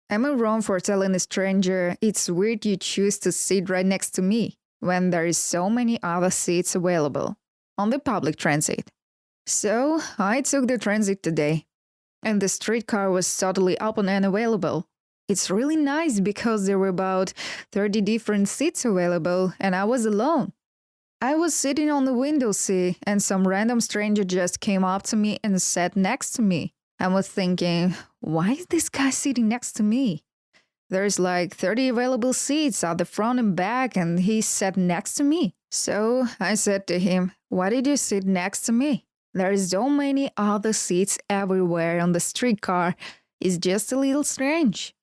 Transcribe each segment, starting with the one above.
Am I wrong for telling a stranger it's weird you choose to sit right next to me when there is so many other seats available on the public transit? So I took the transit today, and the streetcar was totally open and available. It's really nice because there were about 30 different seats available, and I was alone. I was sitting on the window seat, and some random stranger just came up to me and sat next to me. I was thinking, why is this guy sitting next to me? There's like 30 available seats at the front and back, and he sat next to me. So I said to him, why did you sit next to me? There's so many other seats everywhere on the streetcar. It's just a little strange.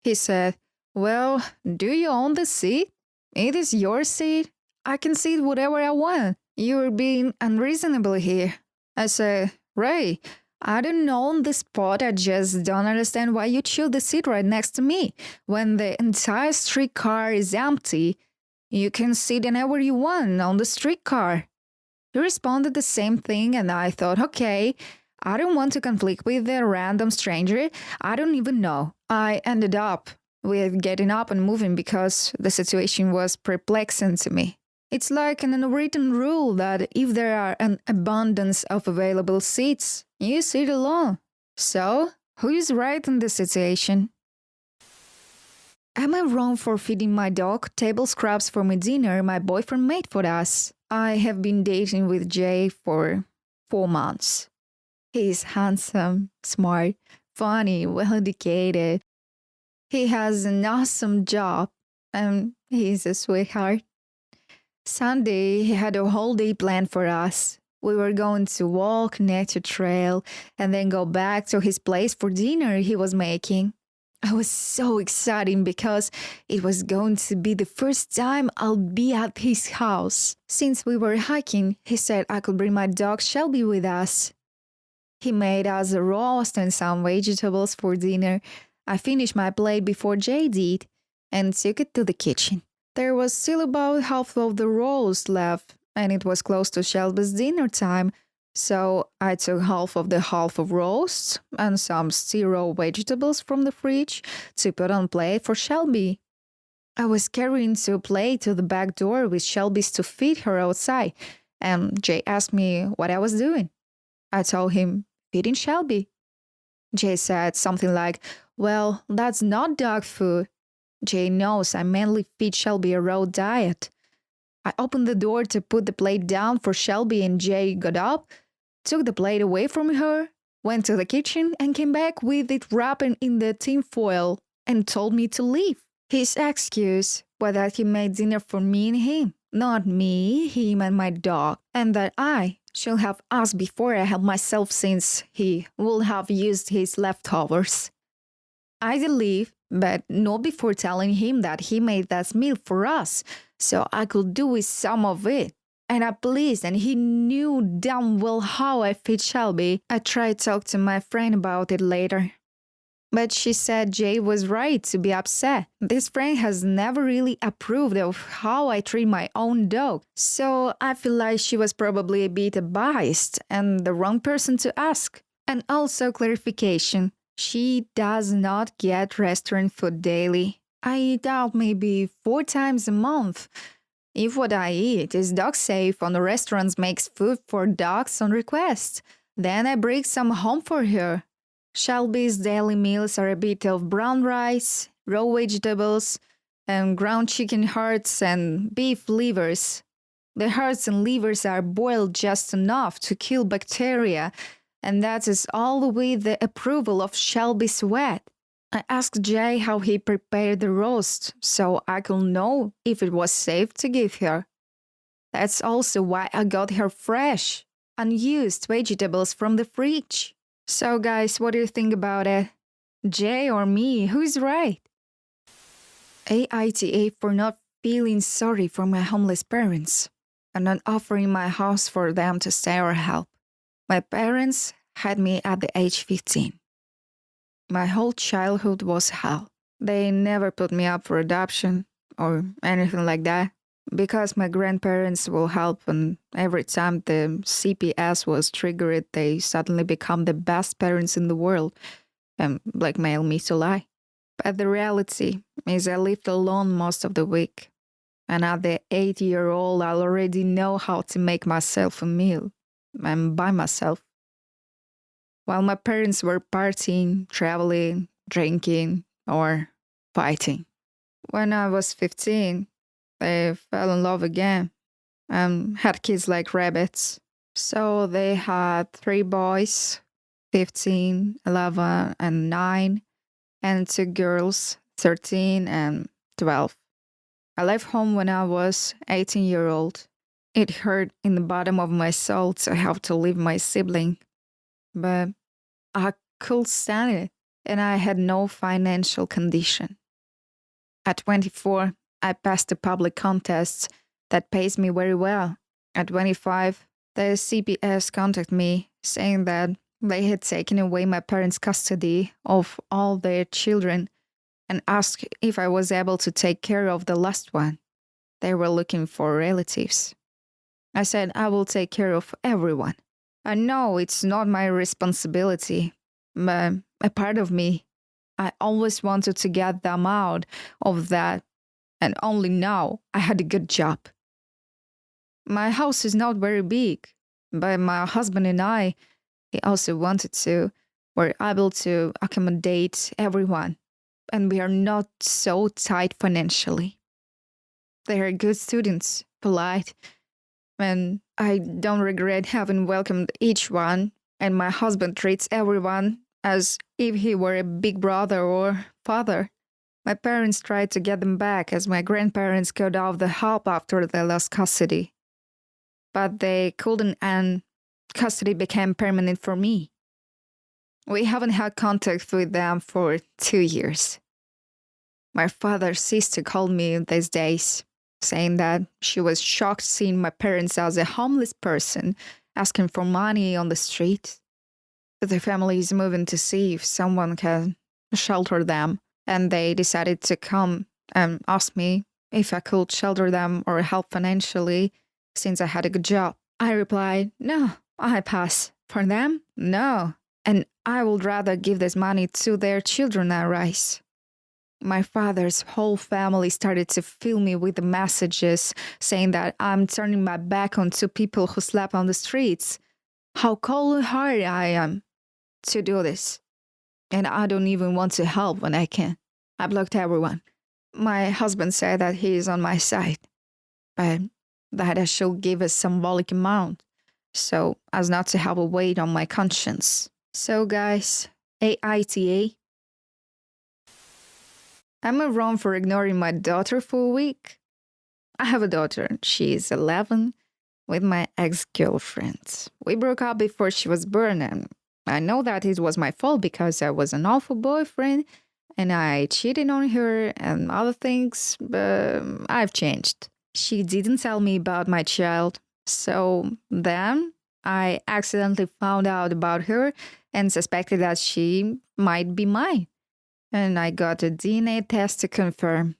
He said, well, do you own the seat? It is your seat. I can sit whatever I want. You're being unreasonable here. I said, Ray, I don't own the spot. I just don't understand why you chose the seat right next to me. When the entire streetcar is empty, you can sit anywhere you want on the streetcar. He responded the same thing, and I thought, okay, I don't want to conflict with a random stranger I don't even know. I ended up with getting up and moving because the situation was perplexing to me. It's like an unwritten rule that if there are an abundance of available seats, you sit alone. So, who is right in this situation? Am I wrong for feeding my dog table scraps for my dinner my boyfriend made for us? I have been dating with Jay for 4 months. He's handsome, smart, funny, well-educated. He has an awesome job, and he's a sweetheart. Sunday, he had a whole day planned for us. We were going to walk nature trail and then go back to his place for dinner he was making. I was so excited because it was going to be the first time I'll be at his house. Since we were hiking, he said I could bring my dog Shelby with us. He made us a roast and some vegetables for dinner. I finished my plate before Jay did and took it to the kitchen. There was still about half of the roast left, and it was close to Shelby's dinner time, so I took half of roast and some still raw vegetables from the fridge to put on plate for Shelby. I was carrying the plate to the back door with Shelby's to feed her outside, and Jay asked me what I was doing. I told him, feeding Shelby. Jay said something like, well, that's not dog food. Jay knows I mainly feed Shelby a raw diet. I opened the door to put the plate down for Shelby, and Jay got up, took the plate away from her, went to the kitchen, and came back with it wrapped in the tin foil and told me to leave. His excuse was that he made dinner for me and him, not me, him, and my dog, and that I should have asked before I helped myself since he would have used his leftovers. I did leave, but not before telling him that he made that meal for us, so I could do with some of it. And I pleased, and he knew damn well how I feed Shelby. I tried to talk to my friend about it later, but she said Jay was right to be upset. This friend has never really approved of how I treat my own dog, so I feel like she was probably a bit biased and the wrong person to ask. And also clarification. She does not get restaurant food daily. I eat out maybe 4 times a month. If what I eat is dog safe and the restaurant makes food for dogs on request, then I bring some home for her. Shelby's daily meals are a bit of brown rice, raw vegetables, and ground chicken hearts and beef livers. The hearts and livers are boiled just enough to kill bacteria, and that is all with the approval of Shelby Sweat. I asked Jay how he prepared the roast so I could know if it was safe to give her. That's also why I got her fresh, unused vegetables from the fridge. So guys, what do you think about it? Jay or me, who's right? AITA for not feeling sorry for my homeless parents and not offering my house for them to stay or help. My parents had me at the age 15. My whole childhood was hell. They never put me up for adoption or anything like that because my grandparents will help, and every time the CPS was triggered, they suddenly become the best parents in the world and blackmail me to lie. But the reality is I lived alone most of the week. And at the 8-year-old, I already know how to make myself a meal. And by myself. While my parents were partying, traveling, drinking, or fighting. When I was 15, they fell in love again and had kids like rabbits. So they had 3 boys, 15, 11, and 9, and 2 girls, 13 and 12. I left home when I was 18-year-old. It hurt in the bottom of my soul to have to leave my sibling, but I could stand it, and I had no financial condition. At 24, I passed a public contest that pays me very well. At 25, the CPS contacted me saying that they had taken away my parents' custody of all their children and asked if I was able to take care of the last one. They were looking for relatives. I said I will take care of everyone. I know it's not my responsibility, but a part of me, I always wanted to get them out of that, and only now I had a good job. My house is not very big, but my husband and I, he also wanted to, were able to accommodate everyone, and we are not so tight financially. They are good students, polite, and I don't regret having welcomed each one, and my husband treats everyone as if he were a big brother or father. My parents tried to get them back as my grandparents cut off the help after they lost custody. But they couldn't, and custody became permanent for me. We haven't had contact with them for 2 years. My father's sister called me these days, saying that she was shocked seeing my parents as a homeless person asking for money on the street. The family is moving to see if someone can shelter them, and they decided to come and ask me if I could shelter them or help financially since I had a good job. I replied, no, I pass. For them, no. And I would rather give this money to their children than rice. My father's whole family started to fill me with the messages saying that I'm turning my back on 2 people who slept on the streets. How cold and hard I am to do this. And I don't even want to help when I can. I blocked everyone. My husband said that he is on my side, but that I should give a symbolic amount so as not to have a weight on my conscience. So guys, AITA. Am I wrong for ignoring my daughter for a week? I have a daughter. She is 11 with my ex-girlfriend. We broke up before she was born, and I know that it was my fault because I was an awful boyfriend and I cheated on her and other things, but I've changed. She didn't tell me about my child. So then I accidentally found out about her and suspected that she might be mine. And I got a DNA test to confirm.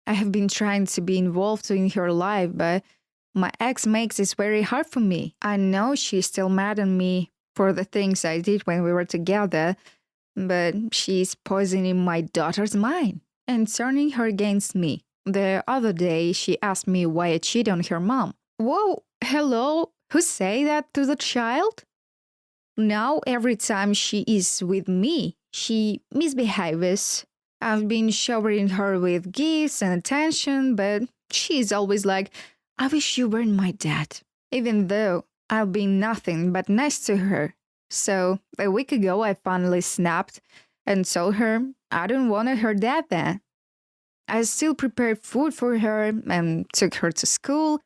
I have been trying to be involved in her life, but my ex makes this very hard for me. I know she's still mad at me for the things I did when we were together, but she's poisoning my daughter's mind and turning her against me. The other day, she asked me why I cheated on her mom. Whoa, hello? Who say that to the child? Now, every time she is with me, she misbehaves. I've been showering her with gifts and attention, but she's always like, I wish you weren't my dad. Even though I've been nothing but nice to her. So, a week ago, I finally snapped and told her I don't want her dad then. I still prepared food for her and took her to school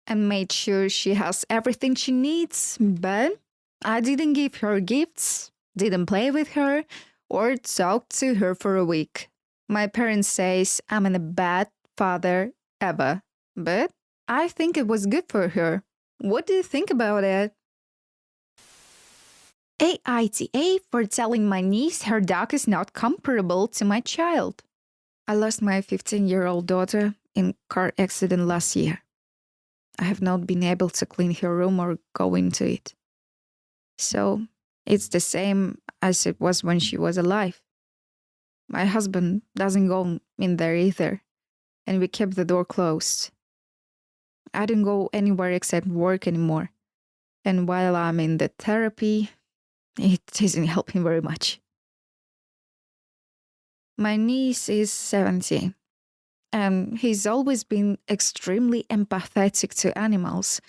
and made sure she has everything she needs, but I didn't give her gifts, didn't play with her, or talk to her for a week. My parents says I'm a bad father ever, but I think it was good for her. What do you think about it? AITA for telling my niece her dog is not comparable to my child. I lost my 15-year-old daughter in car accident last year. I have not been able to clean her room or go into it. So it's the same as it was when she was alive. My husband doesn't go in there either, and we kept the door closed. I don't go anywhere except work anymore. And while I'm in the therapy, it isn't helping very much. My niece is 17, and he's always been extremely empathetic to animals,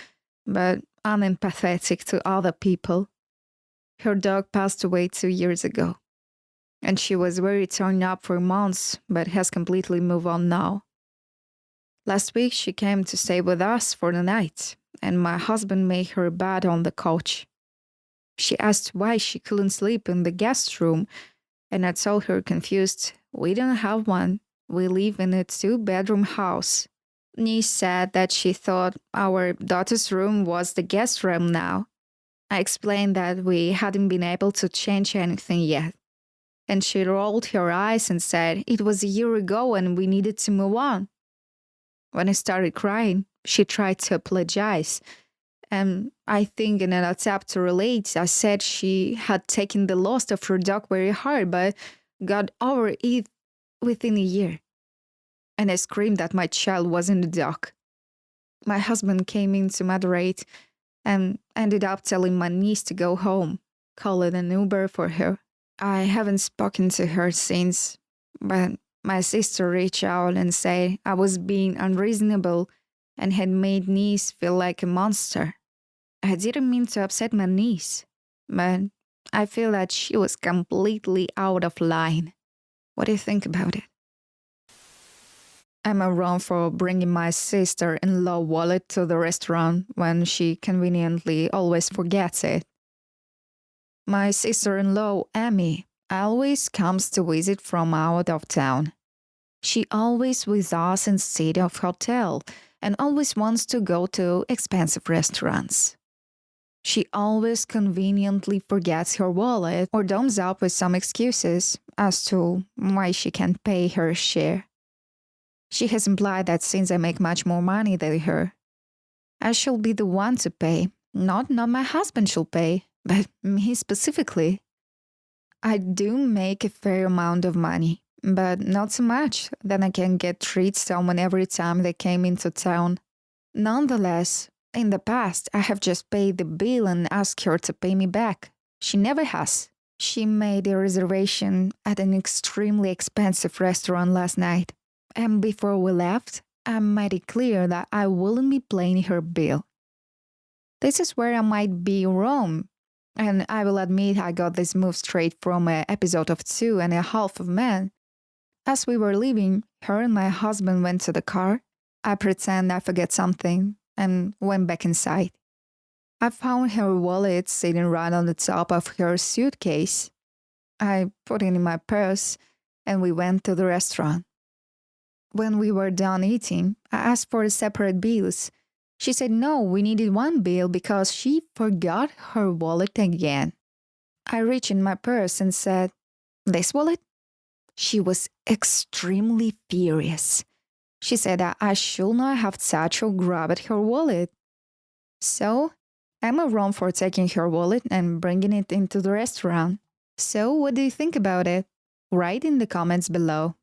but unempathetic to other people. Her dog passed away 2 years ago, and she was very torn up for months, but has completely moved on now. Last week, she came to stay with us for the night, and my husband made her a bed on the couch. She asked why she couldn't sleep in the guest room, and I told her confused, "We don't have one. We live in a 2-bedroom house." Niece said that she thought our daughter's room was the guest room now. I explained that we hadn't been able to change anything yet. And she rolled her eyes and said it was a year ago and we needed to move on. When I started crying, she tried to apologize. And I think in an attempt to relate, I said she had taken the loss of her dog very hard, but got over it within a year. And I screamed that my child wasn't a dog. My husband came in to moderate and ended up telling my niece to go home, calling an Uber for her. I haven't spoken to her since, but my sister reached out and said I was being unreasonable and had made niece feel like a monster. I didn't mean to upset my niece, but I feel that she was completely out of line. What do you think about it? Am I wrong for bringing my sister-in-law wallet to the restaurant when she conveniently always forgets it? My sister-in-law, Amy, always comes to visit from out of town. She always with us instead of hotel and always wants to go to expensive restaurants. She always conveniently forgets her wallet or comes up with some excuses as to why she can't pay her share. She has implied that since I make much more money than her, I shall be the one to pay. Not my husband shall pay, but me specifically. I do make a fair amount of money, but not so much that I can get treats someone every time they came into town. Nonetheless, in the past, I have just paid the bill and asked her to pay me back. She never has. She made a reservation at an extremely expensive restaurant last night. And before we left, I made it clear that I wouldn't be paying her bill. This is where I might be wrong. And I will admit I got this move straight from an episode of 2.5 of Men. As we were leaving, her and my husband went to the car. I pretend I forget something and went back inside. I found her wallet sitting right on the top of her suitcase. I put it in my purse and we went to the restaurant. When we were done eating, I asked for separate bills. She said no, we needed one bill because she forgot her wallet again. I reached in my purse and said, "This wallet?" She was extremely furious. She said that I should not have touched or grabbed her wallet. So, am I wrong for taking her wallet and bringing it into the restaurant? So, what do you think about it? Write in the comments below.